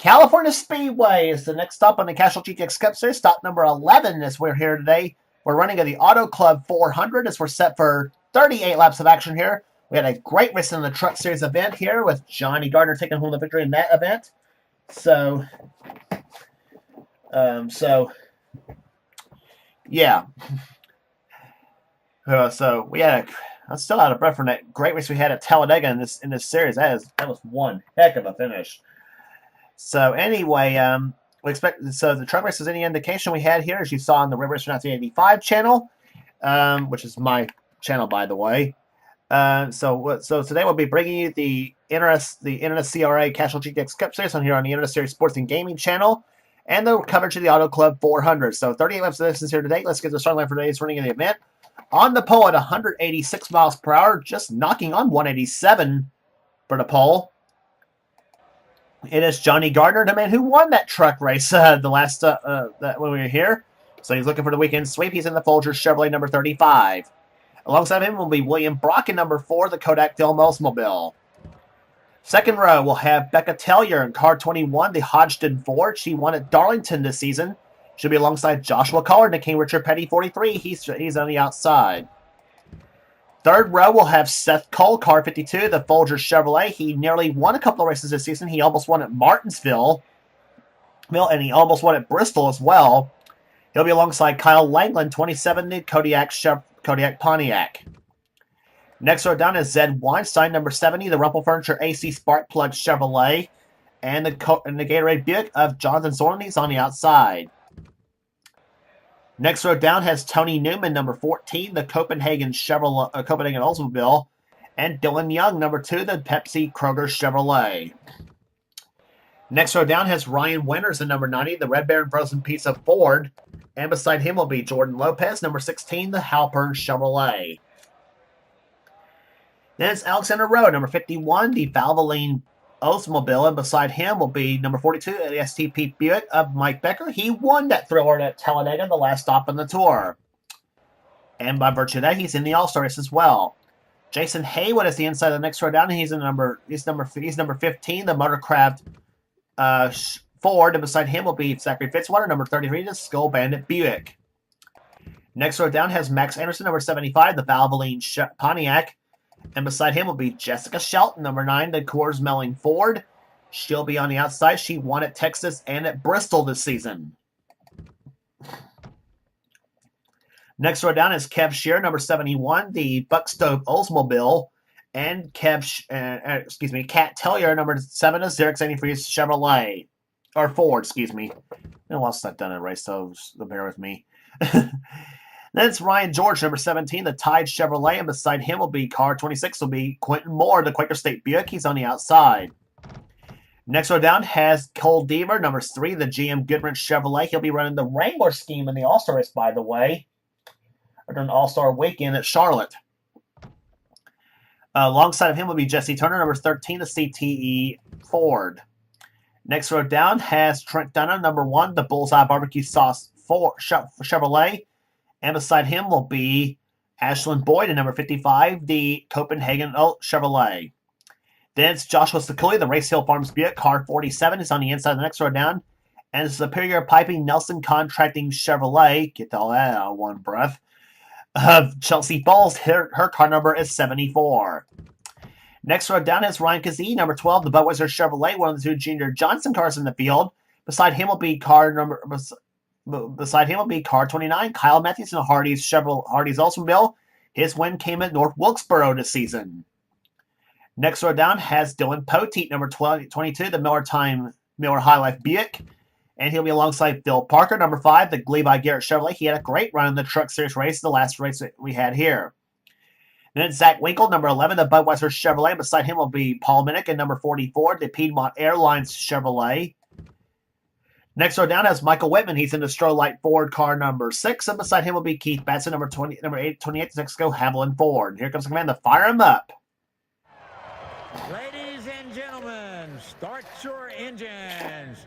California Speedway is the next stop on the Castrol GTX Cup Series. Stop number 11 as we're here today. We're running at the Auto Club 400 as we're set for 38 laps of action here. We had a great race in the Truck Series event here with Johnny Gardner taking home the victory in that event. Yeah. So we had I'm still out of breath from that great race we had at Talladega in this series. That was one heck of a finish. So anyway, we expect the truck race is any indication we had here, as you saw on the River Racer 1985 channel, which is my channel, by the way. So today we'll be bringing you the NNSCRA Castrol GTX Cup Series on here on the Internet Series Sports and Gaming channel, and the coverage of the Auto Club 400. So 38 laps of distance here today. Let's get the start line for today's running of the event. On the pole at 186 miles per hour, just knocking on 187 for the pole. It is Johnny Gardner, the man who won that truck race the last when we were here. So he's looking for the weekend sweep. He's in the Folgers Chevrolet number 35. Alongside him will be William Brock in number 4, the KODIAK Film Oldsmobile. Second row, we'll have Becca Tellier in car 21, the Hodgdon Ford. She won at Darlington this season. She'll be alongside Joshua Collard, the King Richard Petty 43. He's on the outside. Third row, we'll have Seth Cole, car 52, the Folgers Chevrolet. He nearly won a couple of races this season. He almost won at Martinsville, and he almost won at Bristol as well. He'll be alongside Kyle Langland, 27, the KODIAK Pontiac. Next row down is Zed Weinstein, number 70, the Rumpel Furniture AC Spark Plug Chevrolet, and the Gatorade Buick of Jonathan Zorn. He's on the outside. Next row down has Tony Newman, number 14, the Copenhagen Oldsmobile, and Dylan Young, number 2, the Pepsi Kroger Chevrolet. Next row down has Ryan Winters, the number 90, the Red Baron Frozen Pizza Ford, and beside him will be Jordan Lopez, number 16, the Halpern Chevrolet. Then it's Alexander Rowe, number 51, the Valvoline Oldsmobile, and beside him will be number 42, the STP Buick of Mike Becker. He won that thriller at Talladega, the last stop on the tour. And by virtue of that, he's in the All-Star race as well. Jason Haywood is the inside of the next row down. He's number 15, the Motorcraft Ford, and beside him will be Zachary Fitzwater, number 33, the Skull Bandit Buick. Next row down has Max Anderson, number 75, the Valvoline Pontiac. And beside him will be Jessica Shelton, number 9, the Coors Melling Ford. She'll be on the outside. She won at Texas and at Bristol this season. Next row down is Kev Shear, number 71, the Buckstove Oldsmobile. And Kat Tellier, number 7, the Xerox 83 Chevrolet. Or Ford, excuse me. No one else I've done a race, so bear with me. Then it's Ryan George, number 17, the Tide Chevrolet, and beside him will be car 26, will be Quentin Moore, the Quaker State Buick. He's on the outside. Next row down has Cole Deaver, number 3, the GM Goodwrench Chevrolet. He'll be running the Wrangler scheme in the All-Star race, by the way. Or during the All-Star weekend at Charlotte. Alongside of him will be Jesse Turner, number 13, the CTE Ford. Next row down has Trent Dunham, number 1, the Bullseye Barbecue Sauce Chevrolet. And beside him will be Ashlyn Boyd, at number 55, the Copenhagen Chevrolet. Then it's Joshua Sekuli, the Race Hill Farms Buick, car 47, is on the inside of the next row down. And Superior Piping Nelson Contracting Chevrolet, get all that out of one breath, of Chelsea Falls. Her car number is 74. Next row down is Ryan Kazee, number 12, the Budweiser Chevrolet, one of the 2 Junior Johnson cars in the field. Beside him will be car 29, Kyle Matthews in the Hardy's Oldsmobile. His win came at North Wilkesboro this season. Next row down has Dylan Poteet, number 22, the Miller High Life Buick. And he'll be alongside Phil Parker, number 5, the Levi Garrett Chevrolet. He had a great run in the Truck Series race, the last race that we had here. Then it's Zach Winkle, number 11, the Budweiser Chevrolet. Beside him will be Paul Minnick and number 44, the Piedmont Airlines Chevrolet. Next row down has Michael Whitman. He's in the STROH Ford car number 6. And beside him will be Keith Batson, number 28, the Mexico Haviland Ford. Here comes the command to fire him up. Ladies and gentlemen, start your engines.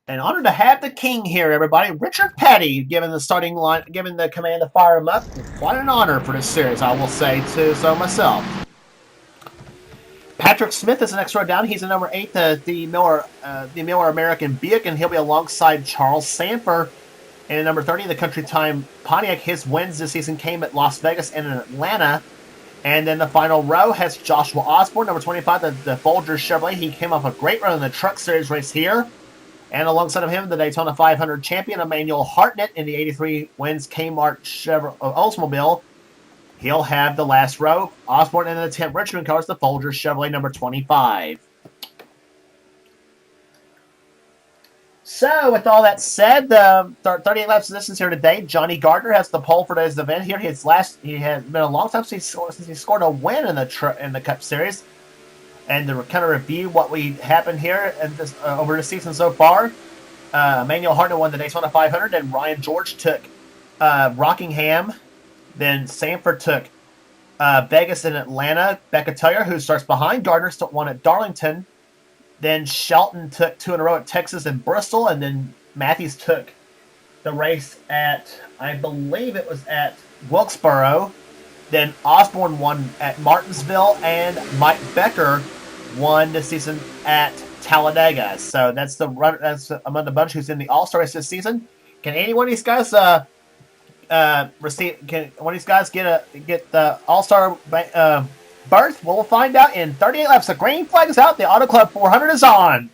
An honor to have the king here, everybody. Richard Petty giving the command to fire him up. Quite an honor for this series, I will say, too, so myself. Patrick Smith is the next row down. He's in number 8, the Miller American Buick, and he'll be alongside Charles Sanford. And number 30, the Country Time Pontiac. His wins this season came at Las Vegas and in Atlanta. And then the final row has Joshua Osborne, number 25, the Folgers Chevrolet. He came off a great run in the Truck Series race here. And alongside of him, the Daytona 500 champion, Emmanuel Hartnett, in the 83 wins Kmart Chevrolet Oldsmobile. He'll have the last row. Osborne in the 10 Richmond cars, the Folgers Chevrolet, number 25. So, with all that said, 38 laps of distance here today. Johnny Gardner has the pole for today's event here. He has been a long time since he scored a win in the Cup Series. And to kind of review what happened here and over the season so far, Emmanuel Hartnett won the Daytona 500, and Ryan George took Rockingham. Then Sanford took Vegas and Atlanta. Becca Tellier, who starts behind Gardner, won at Darlington. Then Shelton took 2 in a row at Texas and Bristol. And then Matthews took the race at, I believe it was at Wilkesboro. Then Osborne won at Martinsville. And Mike Becker won this season at Talladega. So that's that's among the bunch who's in the All-Star race this season. Can any one of these guys can one of these guys get the All-Star berth? We'll find out in 38 laps. The green flag is out. The Auto Club 400 is on.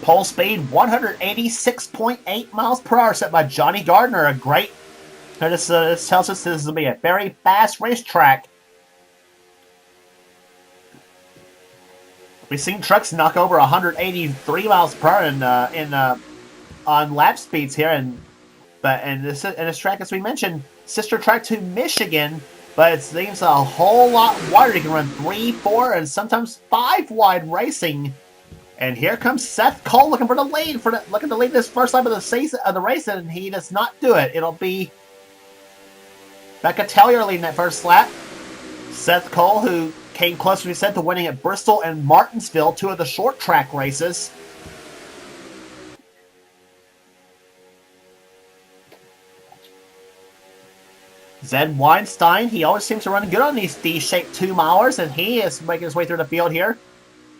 Pole speed 186.8 miles per hour set by Johnny Gardner. This tells us this will be a very fast racetrack. We've seen trucks knock over 183 miles per hour on lap speeds here, and this track, as we mentioned, sister track to Michigan, but it seems a whole lot wider. You can run 3, 4, and sometimes 5 wide racing. And here comes Seth Cole looking for the lead, looking to lead this first lap of the race, and he does not do it. It'll be Becca Tellier leading that first lap. Seth Cole, who came close, we said, to winning at Bristol and Martinsville, 2 of the short track races. Zed Weinstein, he always seems to run good on these D-shaped 2-milers, and he is making his way through the field here.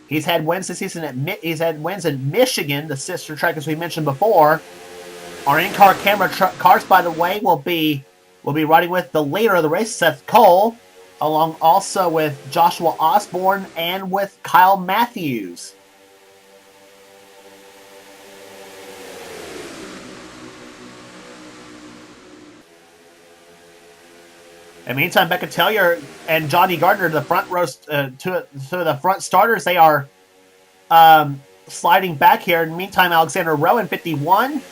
He's had wins this season he's had wins in Michigan, the sister track as we mentioned before. Our in-car camera cars, by the way, will be riding with the leader of the race, Seth Cole, along also with Joshua Osborne and with Kyle Matthews. In the meantime, Becca Tellier and Johnny Gardner, the front row, to the front starters, they are sliding back here. In the meantime, Alexander Rowe in 51.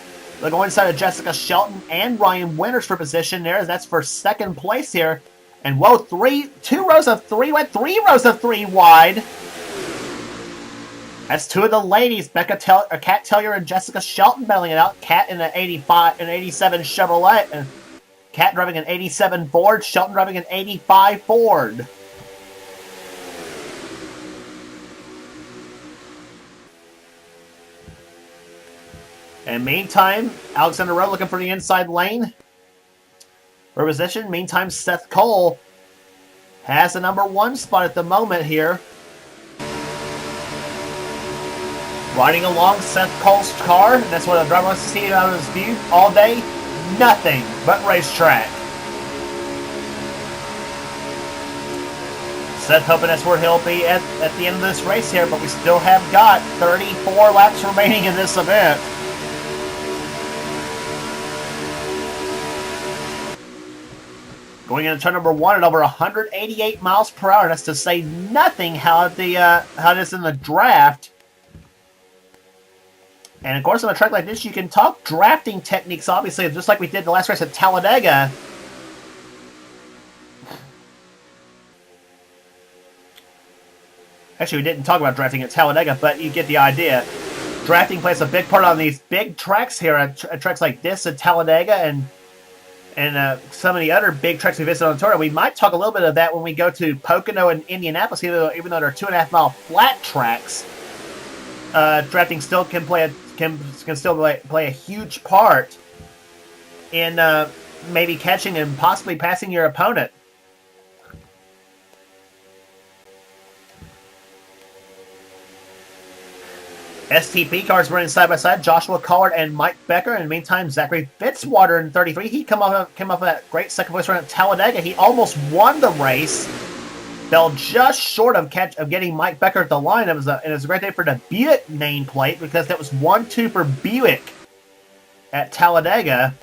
They're going inside of Jessica Shelton and Ryan Winters for position there. That's for second place here. And whoa, 3 rows of 3 wide, 3 rows of 3 wide. That's 2 of the ladies, Kat Tellier and Jessica Shelton battling it out. Kat in an 87 Chevrolet, and Kat driving an 87 Ford, Shelton driving an 85 Ford. And meantime, Alexander Rowe looking for the inside lane for position. Meantime, Seth Cole has the number 1 spot at the moment here. Riding along Seth Cole's car, and that's what the driver wants to see out of his view all day. Nothing but racetrack. Seth hoping that's where he'll be at the end of this race here, but we still have got 34 laps remaining in this event. Going into turn number 1 at over 188 miles per hour. That's to say nothing how it is in the draft. And of course, on a track like this, you can talk drafting techniques, obviously, just like we did the last race at Talladega. Actually, we didn't talk about drafting at Talladega, but you get the idea. Drafting plays a big part on these big tracks here, at tracks like this at Talladega and some of the other big tracks we visited on the tour. We might talk a little bit of that when we go to Pocono and Indianapolis, even though they're 2.5-mile flat tracks. Drafting still can play a huge part in maybe catching and possibly passing your opponent. STP cars running side by side. Joshua Collard and Mike Becker. In the meantime, Zachary Fitzwater in 33. He came up with that great second place run at Talladega. He almost won the race. Fell just short of getting Mike Becker at the line. It was a great day for the Buick nameplate because that was 1-2 for Buick at Talladega.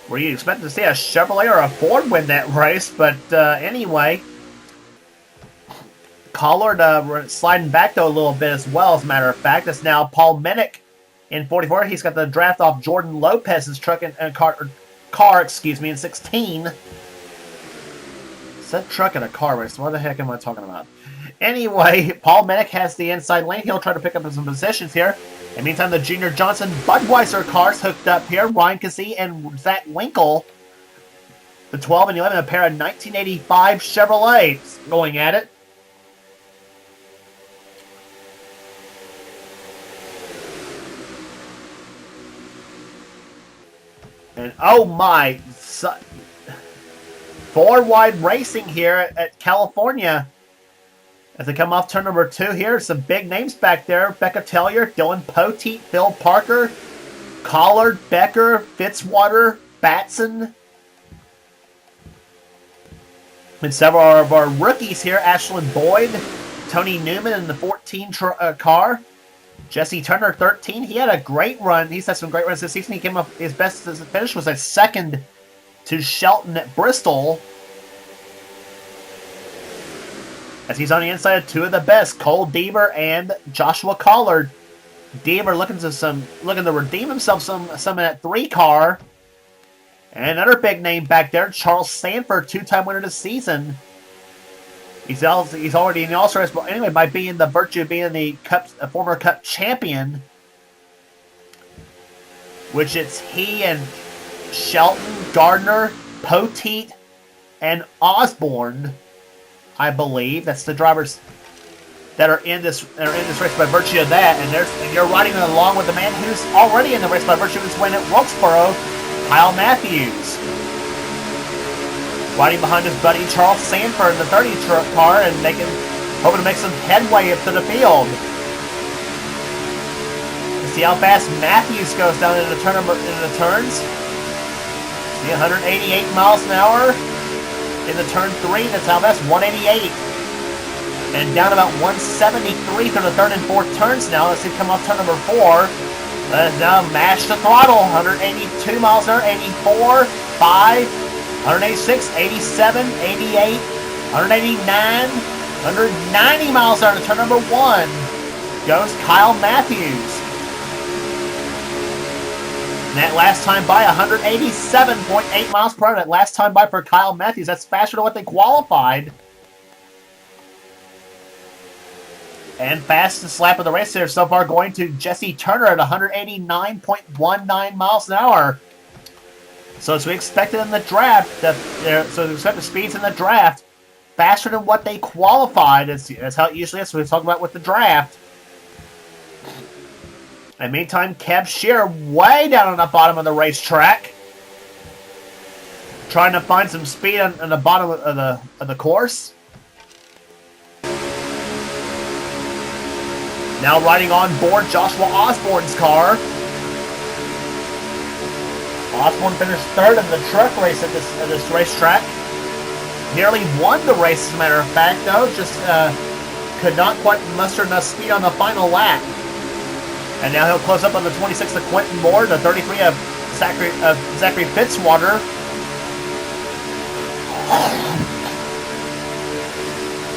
Were you expecting to see a Chevrolet or a Ford win that race? But anyway, Collard sliding back though a little bit as well. As a matter of fact, it's now Paul Minnick in 44. He's got the draft off Jordan Lopez's truck and car, excuse me, in 16. Said truck in a car race. What the heck am I talking about? Anyway, Paul Minnick has the inside lane. He'll try to pick up some positions here. In the meantime, the Junior Johnson Budweiser cars hooked up here. Ryan Kazee and Zach Winkle. The 12 and 11, a pair of 1985 Chevrolets going at it. And oh my, four-wide racing here at California. As they come off turn number 2 here, some big names back there. Becca Tellier, Dylan Poteet, Phil Parker, Collard, Becker, Fitzwater, Batson. And several of our rookies here. Ashlyn Boyd, Tony Newman in the 14 car. Jesse Turner, 13. He had a great run. He's had some great runs this season. He came up, his best finish was a second to Shelton at Bristol. As he's on the inside of 2 of the best, Cole Deaver and Joshua Collard. Deaver looking to redeem himself some in that 3 car. And another big name back there, Charles Sanford, 2-time winner this season. He's already in the All-Star race, but anyway, by being the virtue of being the former Cup champion, which it's he and Shelton, Gardner, Poteet, and Osborne, I believe. That's the drivers that are in this race by virtue of that. And you're riding along with the man who's already in the race by virtue of his win at Wilkesboro, Kyle Matthews. Riding behind his buddy Charles Sanford in the 30 truck car and hoping to make some headway up to the field. You see how fast Matthews goes down into the turns. See 188 miles an hour in the turn 3. That's how fast, 188. And down about 173 through the 3rd and 4th turns now. Let's see, come off turn number 4. Let's now mash the throttle. 182 miles an hour, 84, 5. 186, 87, 88, 189, 190 miles an hour to turn number 1 goes Kyle Matthews. And that last time by, 187.8 miles per hour. That last time by for Kyle Matthews. That's faster than what they qualified. And fastest lap of the race here so far going to Jesse Turner at 189.19 miles an hour. So as we expected in the draft, so we expect the speeds in the draft faster than what they qualified. That's how it usually is. So we talk about with the draft. And meantime, Kev Shearer way down on the bottom of the racetrack, trying to find some speed on the bottom of the course. Now riding on board Joshua Osborne's car. Osborne finished 3rd in the truck race at this racetrack. Nearly won the race, as a matter of fact, though. Just could not quite muster enough speed on the final lap. And now he'll close up on the 26 of Quentin Moore, the 33 of Zachary Fitzwater.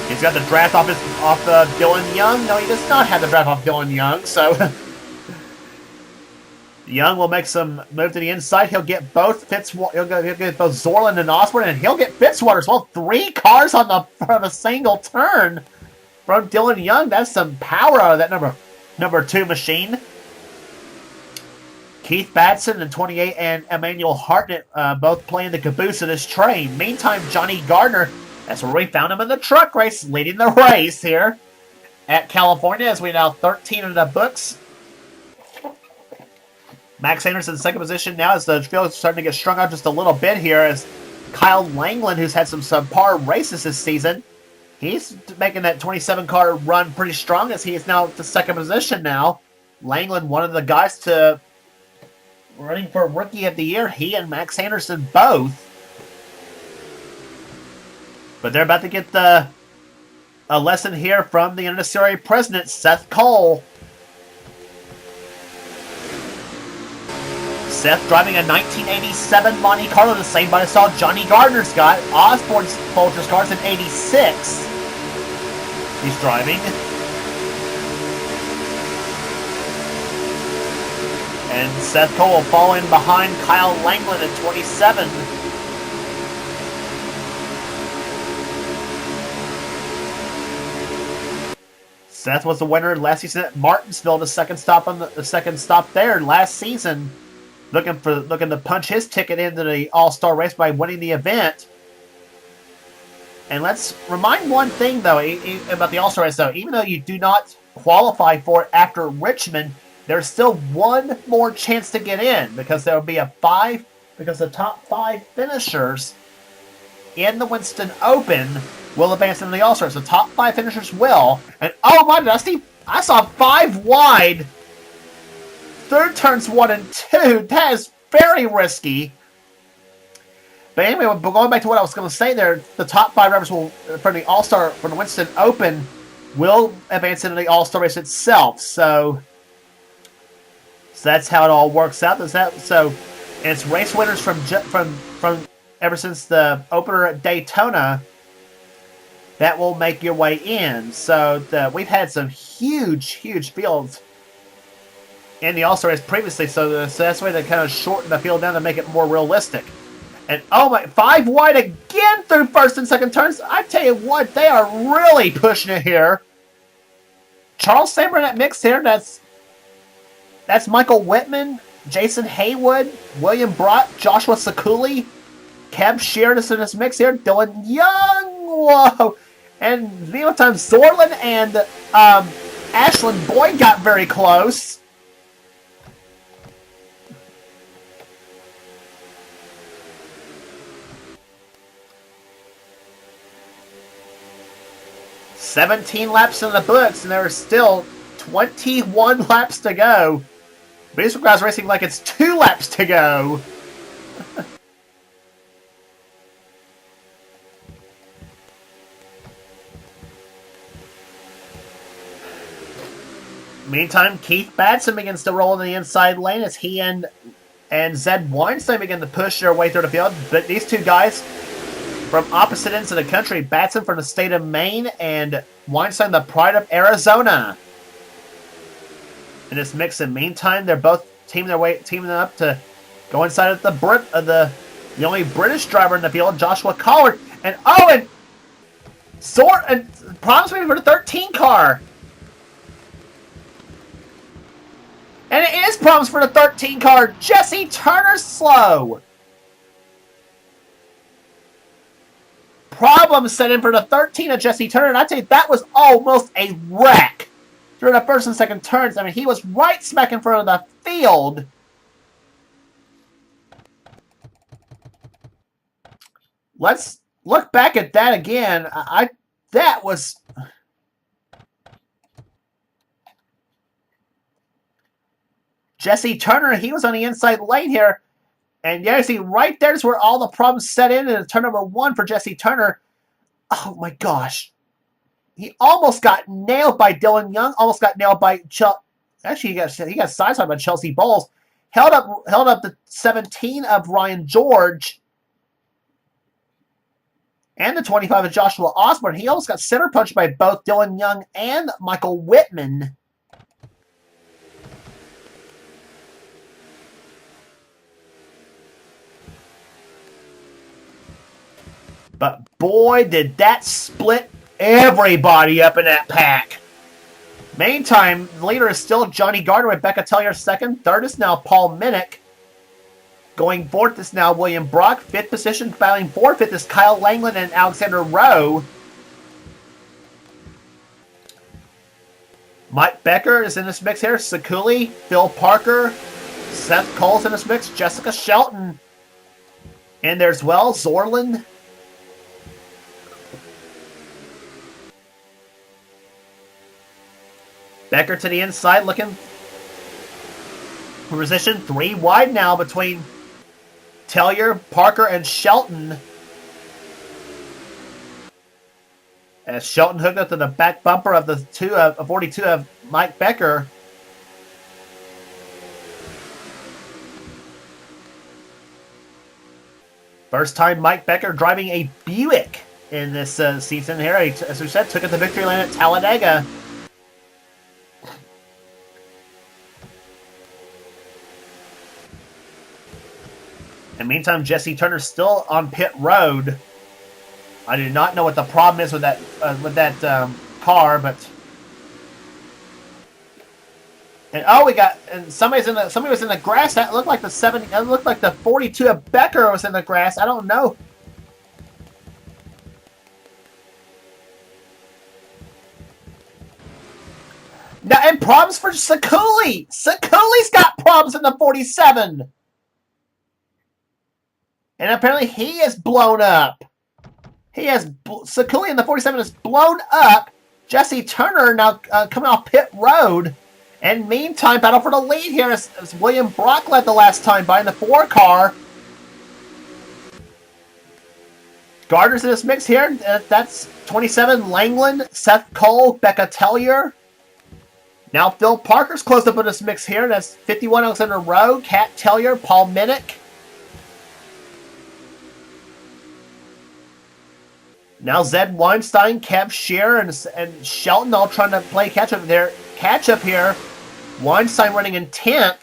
He's got the draft off Dylan Young. No, he does not have the draft off Dylan Young, so Young will make some move to the inside. He'll get both he'll get both Zorland and Osborne, and he'll get Fitzwater as well. 3 cars on a single turn from Dylan Young. That's some power out of that number 2 machine. Keith Batson in 28 and Emmanuel Hartnett both playing the caboose of this train. Meantime, Johnny Gardner, that's where we found him in the truck race, leading the race here at California as we now 13 in the books. Max Anderson in second position now as the field is starting to get strung out just a little bit here as Kyle Langland, who's had some subpar races this season, he's making that 27 car run pretty strong as he is now at the second position now. Langland, one of the guys to running for Rookie of the Year, he and Max Anderson both. But they're about to get a lesson here from the NNSCRA president, Seth Cole. Seth driving a 1987 Monte Carlo, the same body style Johnny Gardner's got. Osborne's Folgers car's in 86. He's driving. And Seth Cole will fall in behind Kyle Langland at 27. Seth was the winner last season at Martinsville, the second stop there last season. Looking to punch his ticket into the All-Star race by winning the event. And let's remind one thing though about the All-Star race though. Even though you do not qualify for it after Richmond, there's still one more chance to get in because there will be because the top 5 finishers in the Winston Open will advance into the All-Star. So top 5 finishers will. And oh my Dusty, I saw 5 wide. Third turns 1 and 2. That is very risky. But anyway, going back to what I was going to say there, the top 5 drivers will from the All-Star, from the Winston Open, will advance into the All-Star race itself. So that's how it all works out. So it's race winners from ever since the opener at Daytona that will make your way in. So we've had some huge fields in the All-Star race previously, so that's why they kind of shorten the field down to make it more realistic. And oh my, 5 wide again through first and second turns. I tell you what, they are really pushing it here. Charles Samer in that mix here. That's Michael Whitman, Jason Haywood, William Brott, Joshua Sakuli, Kev Sheardis in this mix here. Dylan Young, whoa, and meantime Zorlin and Ashland Boyd got very close. "17 laps in the books, and there are still 21 laps to go." Baseball guys racing like it's 2 laps to go. Meantime, Keith Batson begins to roll in the inside lane as he and Zed Weinstein begin to push their way through the field. But these two guys from opposite ends of the country, Batson from the state of Maine and Weinstein, the pride of Arizona. In this mix, in the meantime, they're both teaming up to go inside of the only British driver in the field, Joshua Collard, and promise me for the 13 car. And it is promised for the 13 car. Jesse Turner's slow. Problems set in for the 13 of Jesse Turner, and I tell you, that was almost a wreck during the first and second turns. I mean, he was right smack in front of the field. Let's look back at that again. That was... Jesse Turner, he was on the inside lane here. And yeah, you see, right there's where all the problems set in turn number 1 for Jesse Turner. Oh my gosh. He almost got nailed by Dylan Young, almost got nailed by actually he got sideswiped by Chelsea Bowles. Held up the 17 of Ryan George. And the 25 of Joshua Osborne. He almost got center punched by both Dylan Young and Michael Whitman. But boy, did that split everybody up in that pack. Meantime, the leader is still Johnny Gardner with Becca Tellier second. Third is now Paul Minnick. Going fourth is now William Brock. Fifth position, battling for fifth is Kyle Langland and Alexander Rowe. Mike Becker is in this mix here. Sakuli, Phil Parker, Seth Cole's in this mix. Jessica Shelton in there as well. Zorlin. Becker to the inside, looking for position. 3 wide now between Tellier, Parker, and Shelton. As Shelton hooked up to the back bumper of the 42 of Mike Becker. First time Mike Becker driving a Buick in this season here. He, as we said, took it to victory lane at Talladega. In the meantime, Jesse Turner's still on pit road. I do not know what the problem is with that car, but somebody was in the grass. That looked like the 42 of Becker was in the grass. I don't know. Now, and problems for Sakuli. Sakuli's got problems in the 47. And apparently he is blown up. Sakuli in the 47 is blown up. Jesse Turner now coming off pit road. And meantime, battle for the lead here as William Brock led the last time by in the 4 car. Gardner's in this mix here. That's 27, Langland, Seth Cole, Becca Tellier. Now Phil Parker's closed up in this mix here. That's 51 Alexander Rowe, Kat Tellier, Paul Minnick. Now Zed Weinstein, Kev Shearer, and Shelton all trying to play catch-up there. Catch-up here. Weinstein running in 10th.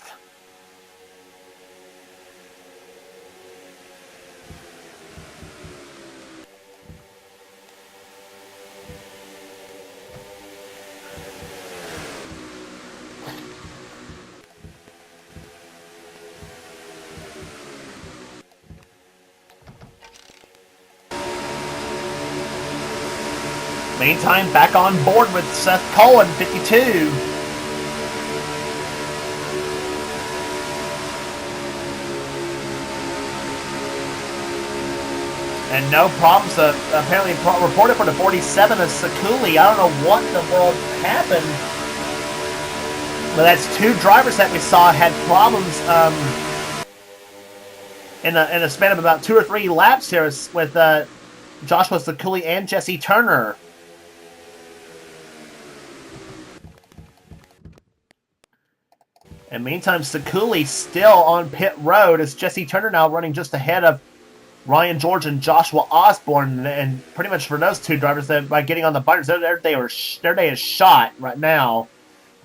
Meantime, back on board with Seth Cole in 52. And no problems apparently reported for the 47 of Sakuli. I don't know what in the world happened. But that's 2 drivers that we saw had problems in a span of about 2 or 3 laps here with Joshua Sakuli and Jesse Turner. And meantime, Sakuli still on pit road as Jesse Turner now running just ahead of Ryan George and Joshua Osborne. And pretty much for those 2 drivers, that by getting on the binders, their day is shot right now.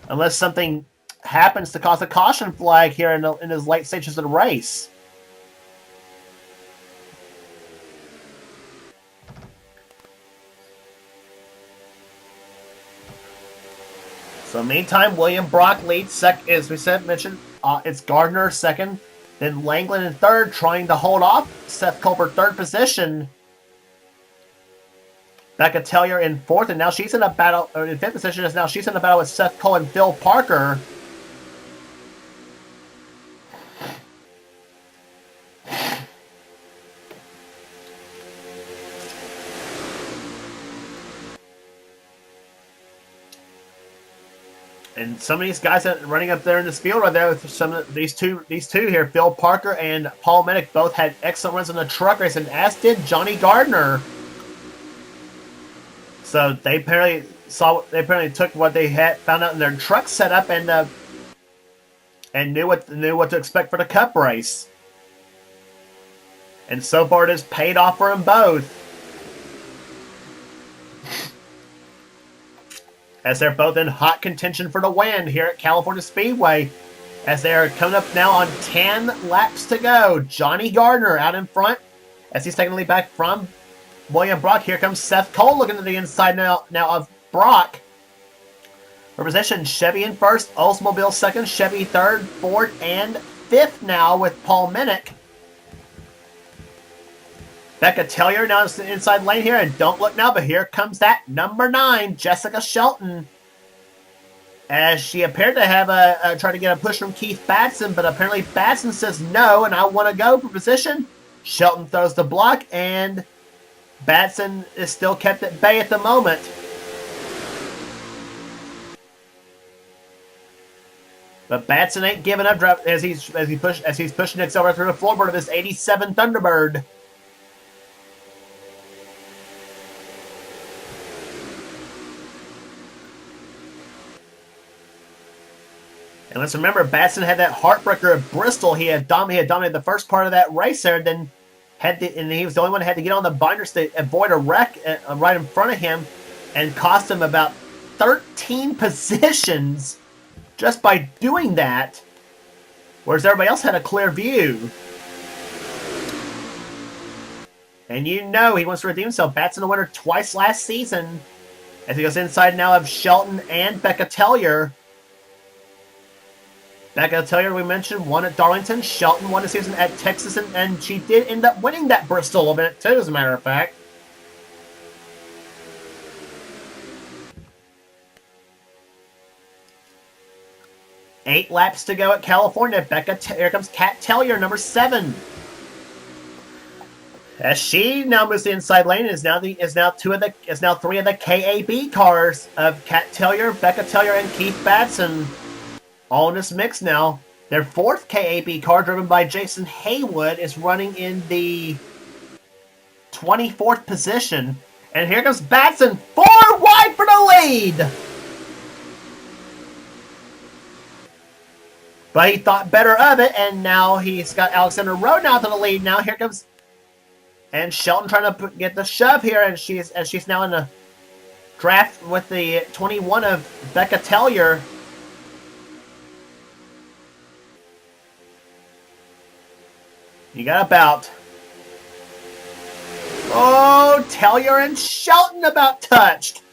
Unless something happens to cause a caution flag here in his late stages of the race. So meantime, William Brock leads as we mentioned, it's Gardner second, then Langland in third, trying to hold off Seth Culper 3rd position. Becca Tellier in 4th, and now she's in a battle, or in 5th position, as now she's in a battle with Seth Cole and Phil Parker. And some of these guys that are running up there in this field right there with some of these two here, Phil Parker and Paul Minnick, both had excellent runs in the truck race, and as did Johnny Gardner. So they apparently took what they had found out in their truck setup and knew what to expect for the Cup race. And so far it has paid off for them both. As they're both in hot contention for the win here at California Speedway. As they are coming up now on 10 laps to go. Johnny Gardner out in front as he's taking the lead back from William Brock. Here comes Seth Cole looking to the inside now of Brock. For position, Chevy in first, Oldsmobile second, Chevy third, Ford, and 5th now with Paul Minnick. Becca Tellier now in the inside lane here, and don't look now, but here comes that number 9, Jessica Shelton. as she appeared to have try to get a push from Keith Batson, but apparently Batson says no, and I want to go for position. Shelton throws the block, and Batson is still kept at bay at the moment. But Batson ain't giving up as he's pushing Nick Silver through the floorboard of his '87 Thunderbird. And let's remember, Batson had that heartbreaker at Bristol. He had dominated the first part of that race there, then and he was the only one who had to get on the binders to avoid a wreck right in front of him, and cost him about 13 positions just by doing that, whereas everybody else had a clear view. And you know he wants to redeem himself. Batson a winner twice last season, as he goes inside now of Shelton and Becca Tellier. Becca Tellier, we mentioned, won at Darlington. Shelton won the season at Texas, and she did end up winning that Bristol event too, as a matter of fact. Eight laps to go at California. Here comes Kat Tellier, number 7. As she now moves the inside lane, is now 3 of the KAB cars of Kat Tellier, Becca Tellier, and Keith Batson, all in this mix now. Their 4th KAB car, driven by Jason Haywood, is running in the 24th position. And here comes Batson, 4 wide for the lead. But he thought better of it, and now he's got Alexander Rowe now to the lead. Now here comes, and Shelton trying to get the shove here, and she's now in the draft with the 21 of Becca Tellier. You got about, Tellier and Shelton about touched.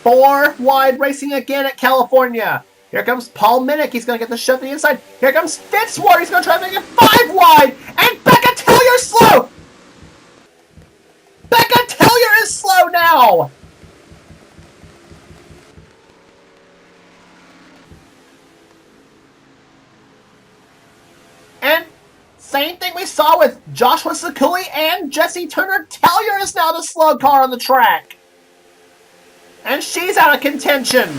4 wide racing again at California. Here comes Paul Minnick. He's going to get the shove to the inside. Here comes Fitzwater. He's going to try to make it 5 wide. And Becca Tellier's slow. Becca Tellier is slow now. And same thing we saw with Joshua Sakuli and Jesse Turner. Tellier is now the slow car on the track. And she's out of contention.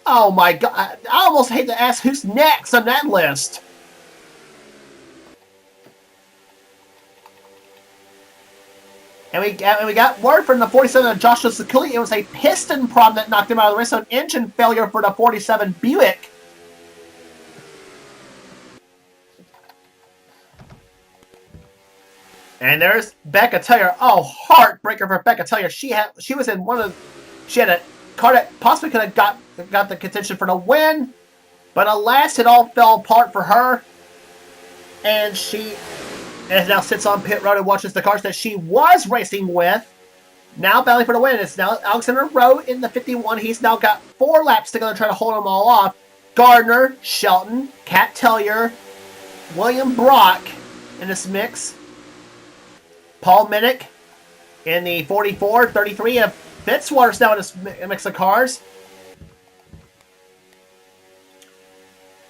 Oh my God. I almost hate to ask who's next on that list. And we got word from the 47 of Joshua Sakuli. It was a piston problem that knocked him out of the race. So an engine failure for the 47 Buick. And there's Becca Tellier. Oh, heartbreaker for Becca Tellier. She had a car that possibly could have got the contention for the win, but alas, it all fell apart for her. And she now sits on pit road and watches the cars that she was racing with now battling for the win. It's now Alexander Rowe in the 51. He's now got 4 laps to go to try to hold them all off. Gardner, Shelton, Kat Tellier, William Brock in this mix. Paul Minnick in the 44, 33 of Fitzwater's now in this mix of cars.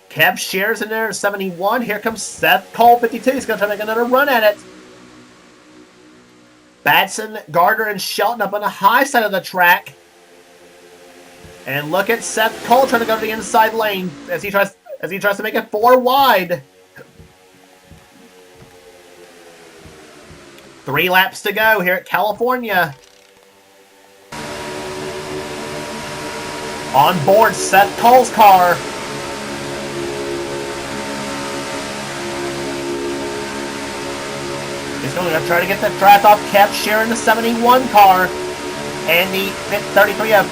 Kev Shears in there, 71. Here comes Seth Cole, 52. He's going to try to make another run at it. Batson, Gardner, and Shelton up on the high side of the track. And look at Seth Cole trying to go to the inside lane as he tries to make it 4 wide. 3 laps to go here at California. On board Seth Cole's car. He's going to try to get the draft off Kev Shear in the 71 car. And the 33 of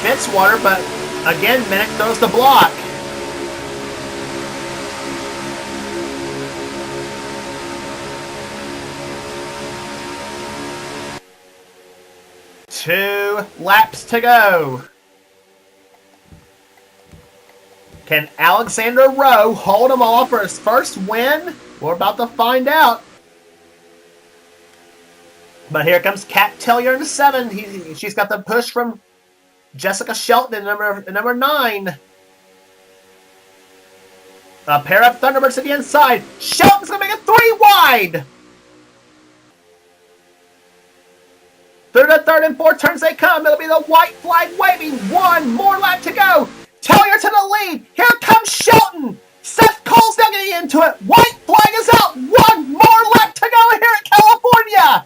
Fitzwater, but again, Minnick throws the block. Two laps to go. Can Alexander Rowe hold him off for his first win We're about to find out. But here comes Kat Tellier in the 7. She's got the push from Jessica Shelton in number 9. A pair of Thunderbirds to the inside. Shelton's going to make it 3 wide. Through the 3rd and 4th turns they come. It'll be the white flag waving. 1 more lap to go. Tellier to the lead. Here comes Shelton. Seth Cole's now getting into it. White flag is out. 1 more lap to go here at California.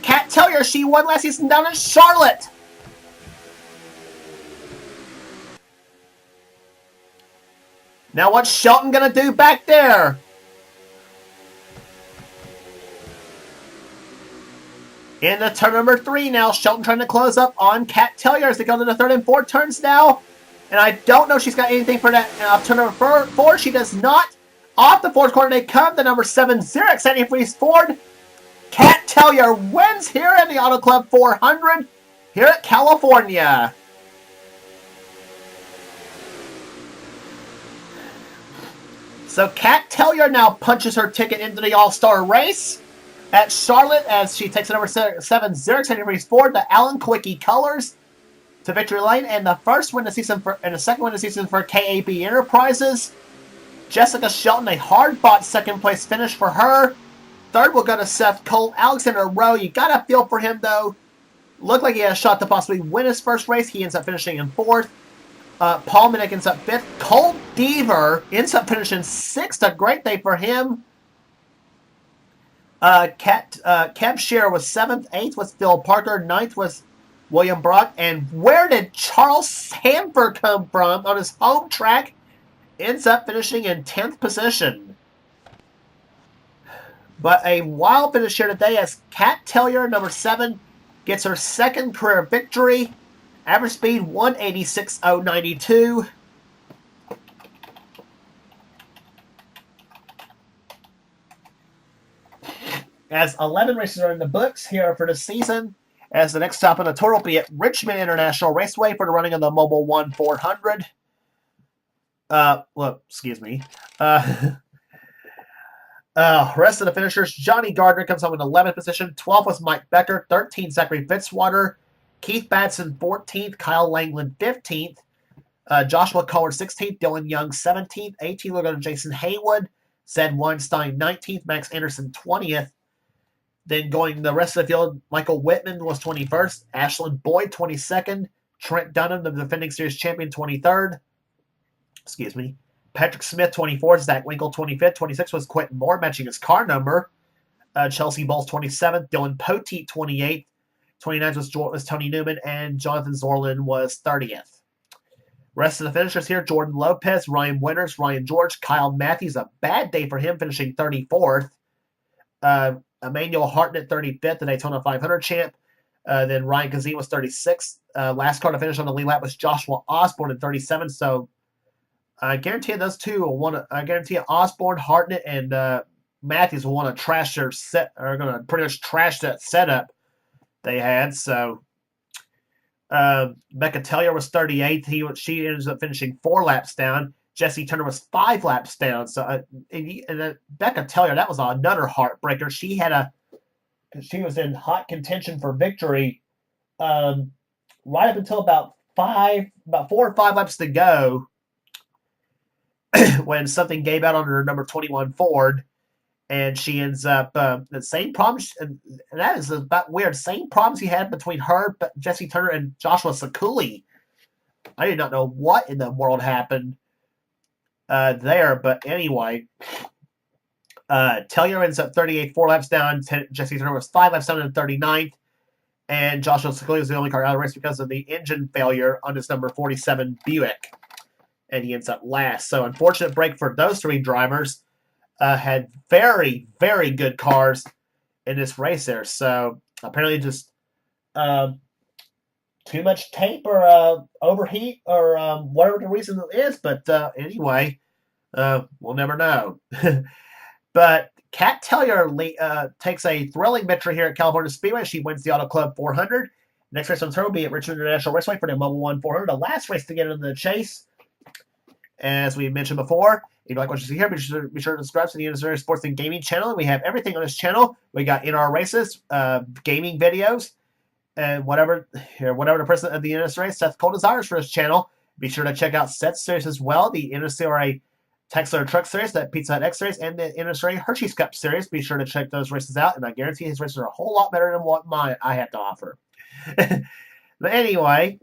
Kat Tellier, she won last season down in Charlotte. Now what's Shelton going to do back there? In the turn number 3 now, Shelton trying to close up on Kat Tellier as they go to the 3rd and 4th turns now. And I don't know if she's got anything for that turn number 4. She does not. Off the 4th corner they come. The number 7, Xerox, Sandy Freeze Ford. Kat Tellier wins here in the Auto Club 400 here at California. So Kat Tellier now punches her ticket into the All-Star race at Charlotte as she takes the number 7 Xerox Sandy Freeze Ford, the Alan Quickie colors to victory lane, and the second win of the season for KAB Enterprises. Jessica Shelton, a hard-fought second-place finish for her. 3rd will go to Seth Cole. Alexander Rowe, you got a feel for him, though. Looked like he had a shot to possibly win his first race. He ends up finishing in 4th. Paul Minnick ends up 5th. Cole Deaver ends up finishing 6th. A great day for him. Kev Shearer was 7th. 8th was Phil Parker. 9th was William Brock. And where did Charles Sanford come from on his home track? Ends up finishing in 10th position. But a wild finish here today as Kat Tellier, number 7, gets her 2nd career victory. Average speed 186.092. As 11 races are in the books here for the season, as the next stop on the tour will be at Richmond International Raceway for the running of the Mobile 1 400. Excuse me. Rest of the finishers, Johnny Gardner comes home in 11th position. 12th was Mike Becker. 13th, Zachary Fitzwater. Keith Batson, 14th. Kyle Langland, 15th. Joshua Kohler, 16th. Dylan Young, 17th. 18th will go to Jason Haywood. Zed Weinstein, 19th. Max Anderson, 20th. Then going the rest of the field, Michael Whitman was 21st. Ashlyn Boyd, 22nd. Trent Dunham, the defending series champion, 23rd. Excuse me. Patrick Smith, 24th. Zach Winkle, 25th. 26th was Quentin Moore, matching his car number. Chelsea Bowles, 27th. Dylan Poteet, 28th. 29th was Tony Newman. And Jonathan Zorlin was 30th. Rest of the finishers here, Jordan Lopez, Ryan Winters, Ryan George, Kyle Matthews. A bad day for him, finishing 34th. Emmanuel Hartnett, 35th, the Daytona 500 champ. Then Ryan Kazim was 36th. Last car to finish on the lead lap was Joshua Osborne in 37th. So I guarantee those two will want to. I guarantee Osborne, Hartnett, and Matthews will want to trash their set. Are going to pretty much trash that setup they had. So Becca Tellier was 38th. She ends up finishing 4 laps down. Jesse Turner was 5 laps down. So Becca Tellier, that was another heartbreaker. She was in hot contention for victory right up until about 4 or 5 laps to go. When something gave out on her number 21 Ford, and she ends up the same problems, and that is about weird. Same problems he had between her, Jesse Turner, and Joshua Sakuli. I did not know what in the world happened there, but anyway, Tellier ends up 38, 4 laps down. Jesse Turner was 5 laps down in 39th, and Joshua Sakuli was the only car out of the race because of the engine failure on his number 47 Buick. And he ends up last. So unfortunate break for those 3 drivers. Had very, very good cars in this race there. So apparently just too much tape or overheat or whatever the reason is. But anyway, we'll never know. But Kat Tellier takes a thrilling victory here at California Speedway. She wins the Auto Club 400. Next race on the tour will be at Richmond International Raceway for the Mobile 1 400, the last race to get into the chase. As we mentioned before, if you like what you see here, be sure to subscribe to the NNSCRA Sports and Gaming channel. We have everything on this channel. We got in our races, gaming videos, and whatever the president of the NNSCRA, Seth Cole, desires for his channel. Be sure to check out Seth's series as well, the NNSCRA Texas Truck Series, that Pizza Hut X Series, and the NNSCRA Hershey's Cup Series. Be sure to check those races out, and I guarantee his races are a whole lot better than what I have to offer. But anyway,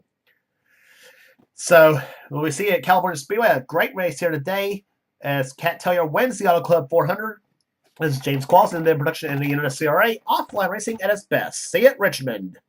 so what we see at California Speedway, a great race here today as Cat Taylor wins the Auto Club 400. This is James Clausen, the production in the NNSCRA, offline racing at its best. See you at Richmond.